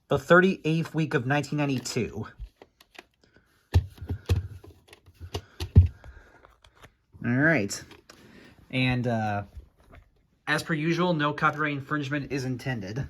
the 38th week of 1992. All right. And as per usual, no copyright infringement is intended.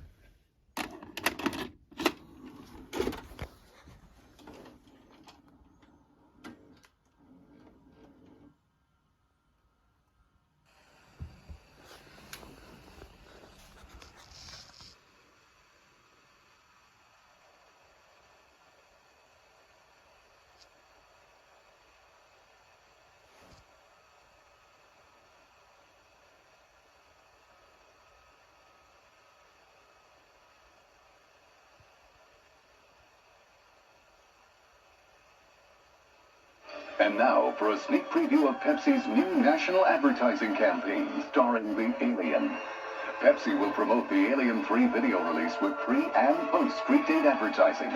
And now for a sneak preview of Pepsi's new national advertising campaign starring the Alien. Pepsi will promote the Alien 3 video release with pre- and post-street date advertising.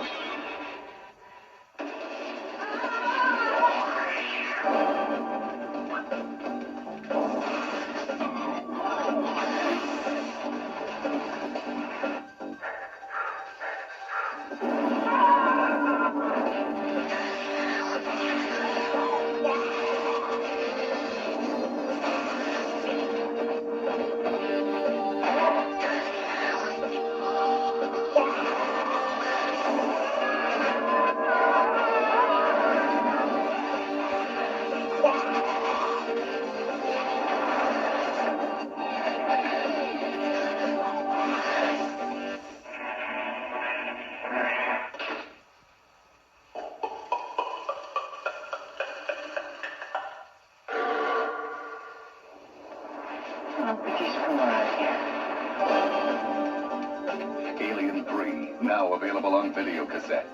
Alien 3, now available on video cassette.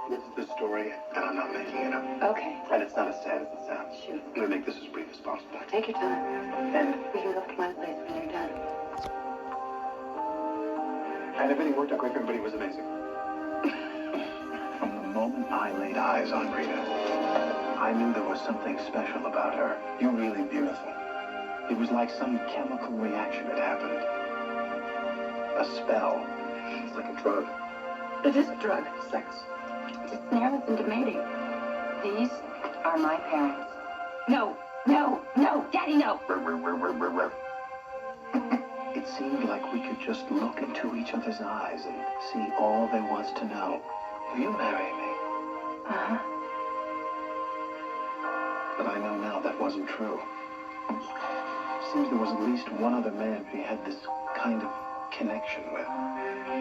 This is the story, and I'm not making it up. Okay. And it's not as sad as it sounds. Shoot. I'm gonna make this as brief as possible. Take your time. And We can go to my place when you're done. everything worked out great. Everybody was amazing. From the moment I laid eyes on Rita, I knew there was something special about her. You're really beautiful. It was like some chemical reaction had happened. A spell. It's like a drug. It is a drug. Sex. It's a snare that's into mating. These are my parents. No, no, no, Daddy, no. It seemed like we could just look into each other's eyes and see all there was to know. Will you marry me? Uh-huh. But I know now that wasn't true. Seems there was at least one other man she had this kind of connection with.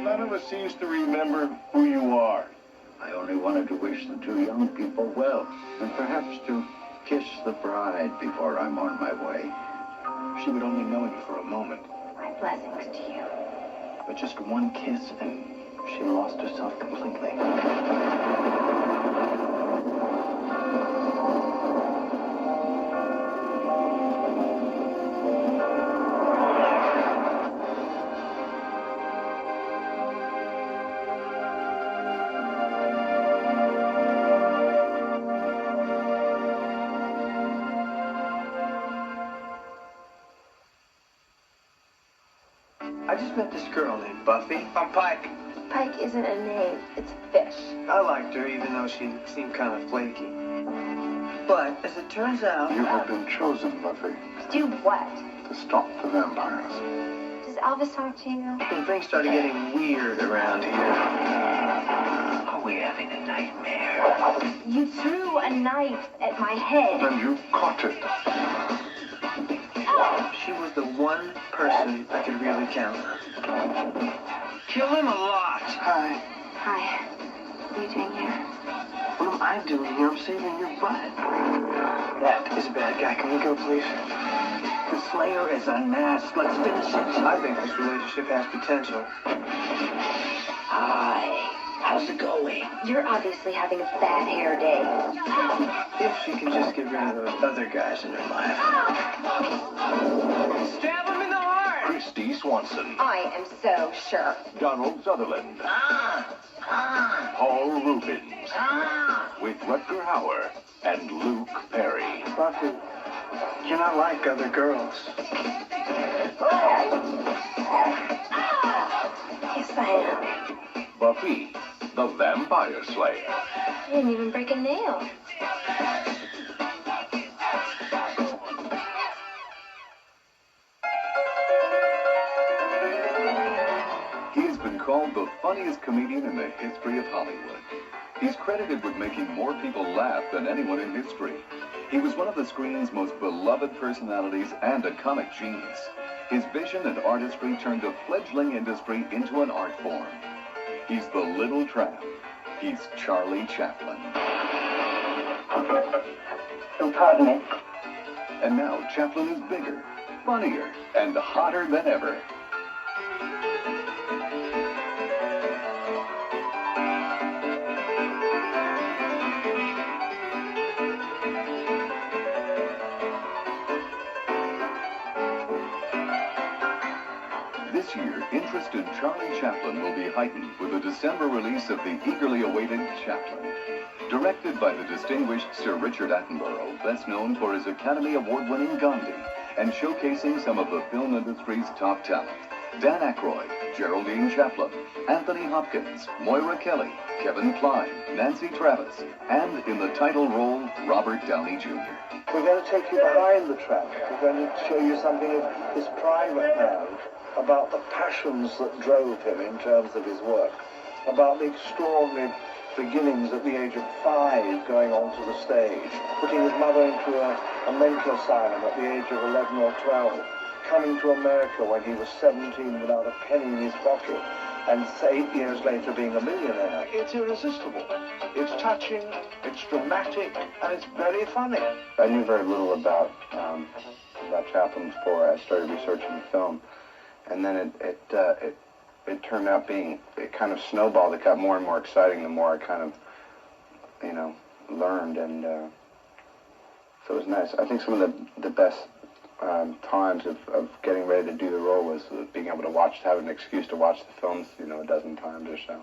None of us seems to remember who you are. I only wanted to wish the two young people well, and perhaps to kiss the bride before I'm on my way. She would only know you for a moment. My blessings to you. But just one kiss and she lost herself completely. I just met this girl named Buffy. I'm Pike. Pike isn't a name, it's a fish. I liked her even though she seemed kind of flaky. But as it turns out, You have been chosen, Buffy, To do what? to stop the vampires. Does Elvis talk to you? when things started getting weird around here. Are we having a nightmare? You threw a knife at my head. And you caught it. She was the one person I could really count on. Kill him a lot. Hi. Hi. What are you doing here? What am I doing here? I'm saving your butt. That is a bad guy. Can we go, please? The Slayer is unmasked. Let's finish it. I think this relationship has potential. Hi. How's it going? You're obviously having a bad hair day. If she can just get rid of those other guys in her life. Stab him in the heart! Christy Swanson, I am so sure. Donald Sutherland, Paul Rubens, with Rutger Hauer and Luke Perry. Buffy, you're not like other girls. Yes, I am. Buffy, the Vampire Slayer. I didn't even break a nail. He has been called the funniest comedian in the history of Hollywood. He's credited with making more people laugh than anyone in history. He was one of the screen's most beloved personalities and a comic genius. His vision and artistry turned a fledgling industry into an art form. He's the little tramp. He's Charlie Chaplin. Oh, pardon me. And now Chaplin is bigger, funnier, and hotter than ever. This year, interest in Charlie Chaplin will be heightened with the December release of the eagerly awaited Chaplin. Directed by the distinguished Sir Richard Attenborough, best known for his Academy Award-winning Gandhi, and showcasing some of the film industry's top talent. Dan Aykroyd, Geraldine Chaplin, Anthony Hopkins, Moira Kelly, Kevin Kline, Nancy Travis, and in the title role, Robert Downey Jr. We're going to take you behind the tramp. We're going to show you something of his private man, about the passions that drove him in terms of his work, about the extraordinary beginnings at the age of 5 going onto the stage, putting his mother into a mental asylum at the age of 11 or 12, coming to America when he was 17 without a penny in his pocket, and 8 years later being a millionaire. It's irresistible. It's touching, it's dramatic, and it's very funny. I knew very little about Chaplin before I started researching the film, and then it turned out being, it kind of snowballed. It got more and more exciting the more I kind of, learned, and so it was nice. I think some of the best times of getting ready to do the role was being able to have an excuse to watch the films, a dozen times or so.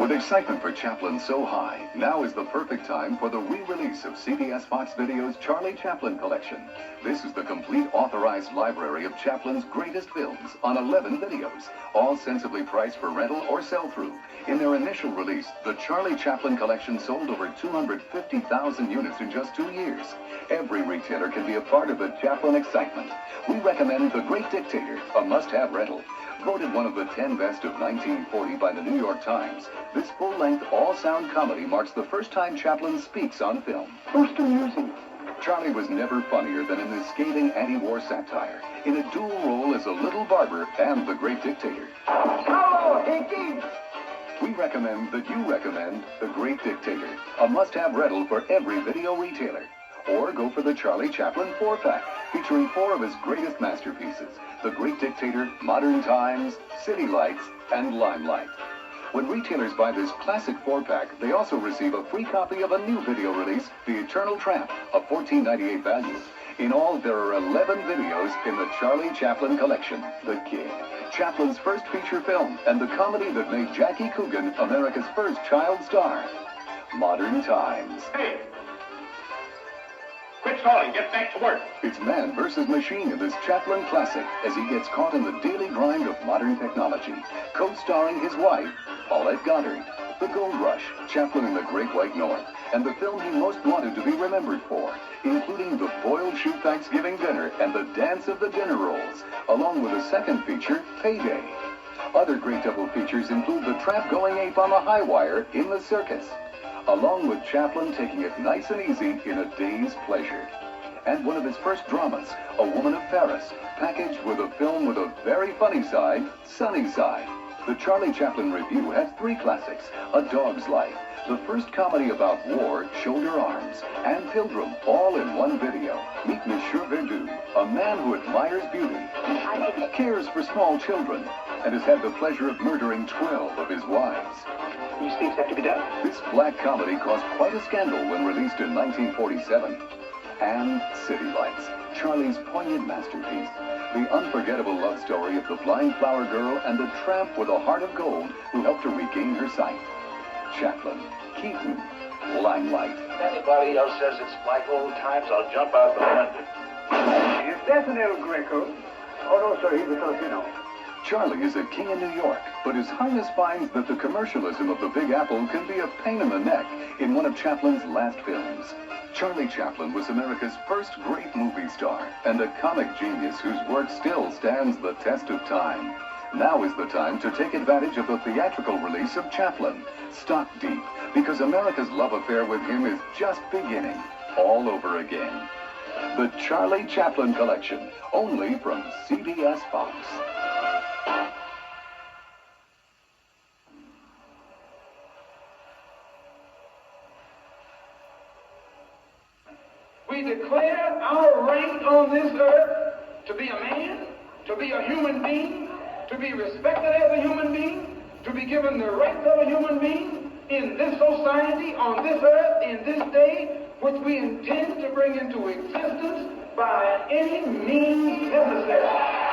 With excitement for Chaplin so high, now is the perfect time for the re-release of CBS Fox Video's Charlie Chaplin collection. This is the complete authorized library of Chaplin's greatest films on 11 videos, all sensibly priced for rental or sell-through. In their initial release, the Charlie Chaplin collection sold over 250,000 units in just 2 years. Every retailer can be a part of the Chaplin excitement. We recommend The Great Dictator, a must-have rental. Voted one of the 10 best of 1940 by the New York Times, this full-length, all-sound comedy marks the first time Chaplin speaks on film. Most amusing. Charlie was never funnier than in this scathing anti-war satire, in a dual role as a little barber and the Great Dictator. Hello, Hickey! We recommend that you recommend The Great Dictator, a must-have rental for every video retailer. Or go for the Charlie Chaplin 4-pack, featuring 4 of his greatest masterpieces, The Great Dictator, Modern Times, City Lights, and Limelight. When retailers buy this classic 4-pack, they also receive a free copy of a new video release, The Eternal Tramp, a $14.98 value. In all, there are 11 videos in the Charlie Chaplin collection, The King, Chaplin's first feature film, and the comedy that made Jackie Coogan America's first child star, Modern Times. Hey! Quit stalling, get back to work. It's man versus machine in this Chaplin classic as he gets caught in the daily grind of modern technology. Co-starring his wife, Paulette Goddard, The Gold Rush, Chaplin in the Great White North, and the film he most wanted to be remembered for, including the boiled shoe Thanksgiving dinner and the dance of the dinner rolls, along with a second feature, Payday. Other great double features include the tramp going ape on the high wire in the circus, along with Chaplin taking it nice and easy in A Day's Pleasure. And one of his first dramas, A Woman of Paris, packaged with a film with a very funny side, Sunny Side. The Charlie Chaplin Review has 3 classics, A Dog's Life, the first comedy about war, Shoulder Arms, and Pilgrim, all in one video. Meet Monsieur Verdoux, a man who admires beauty, cares for small children, and has had the pleasure of murdering 12 of his wives. These things have to be done. This black comedy caused quite a scandal when released in 1947. And City Lights, Charlie's poignant masterpiece. the unforgettable love story of the blind flower girl and the tramp with a heart of gold who helped her regain her sight. Chaplin, Keaton, Limelight. Anybody else says it's like old times, I'll jump out the window. Is that an El Greco? Oh, no, sir, he's a Filipino. Charlie is a king in New York, but His Highness finds that the commercialism of the Big Apple can be a pain in the neck in one of Chaplin's last films. Charlie Chaplin was America's first great movie star and a comic genius whose work still stands the test of time. Now is the time to take advantage of the theatrical release of Chaplin, stock deep, because America's love affair with him is just beginning all over again. The Charlie Chaplin Collection, only from CBS Fox. We declare our right on this earth to be a man, to be a human being, to be respected as a human being, to be given the rights of a human being in this society, on this earth, in this day, which we intend to bring into existence by any means necessary.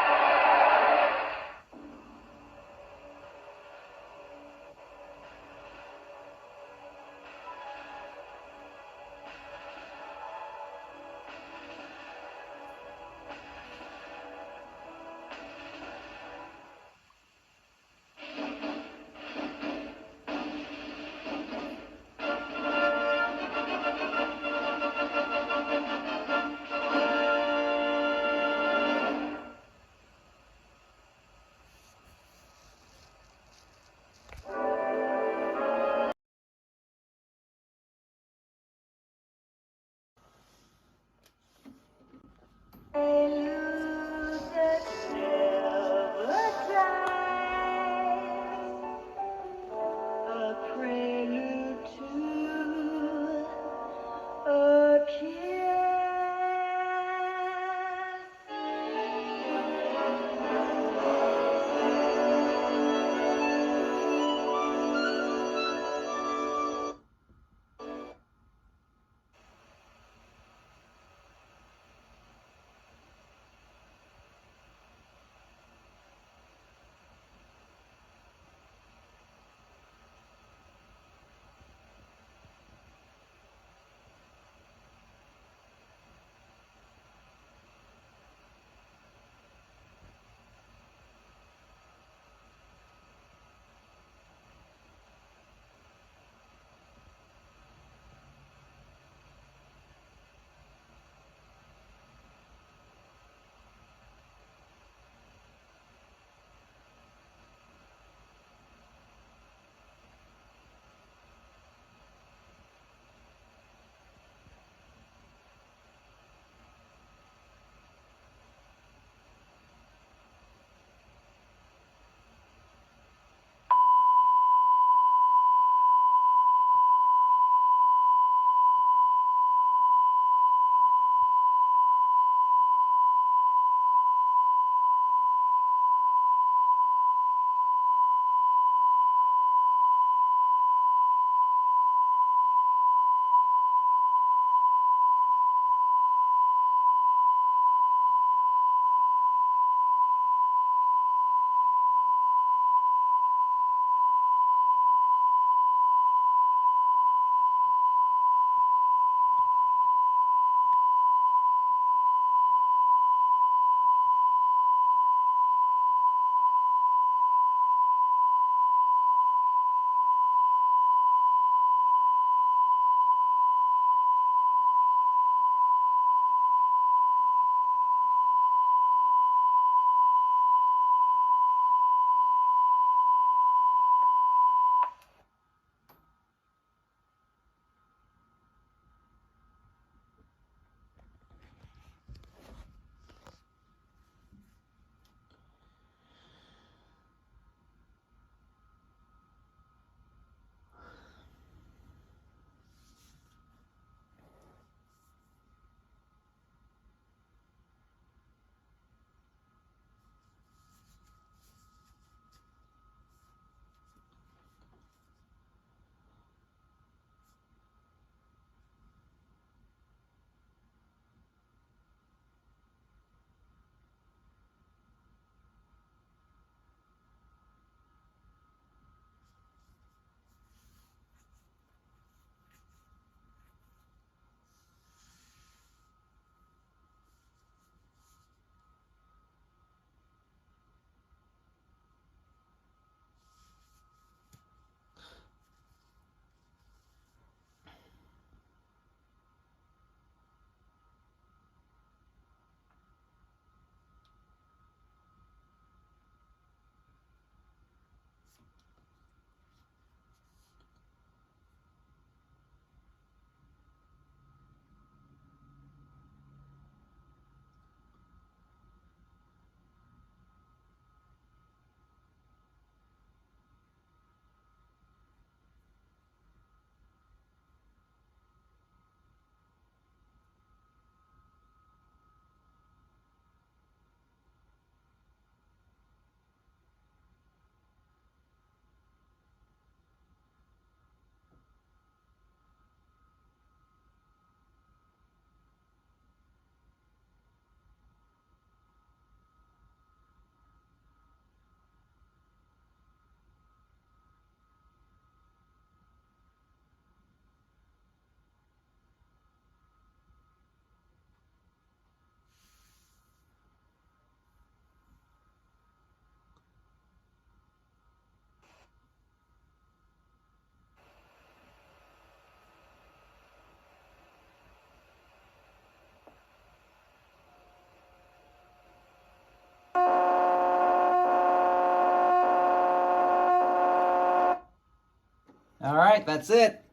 right, that's it.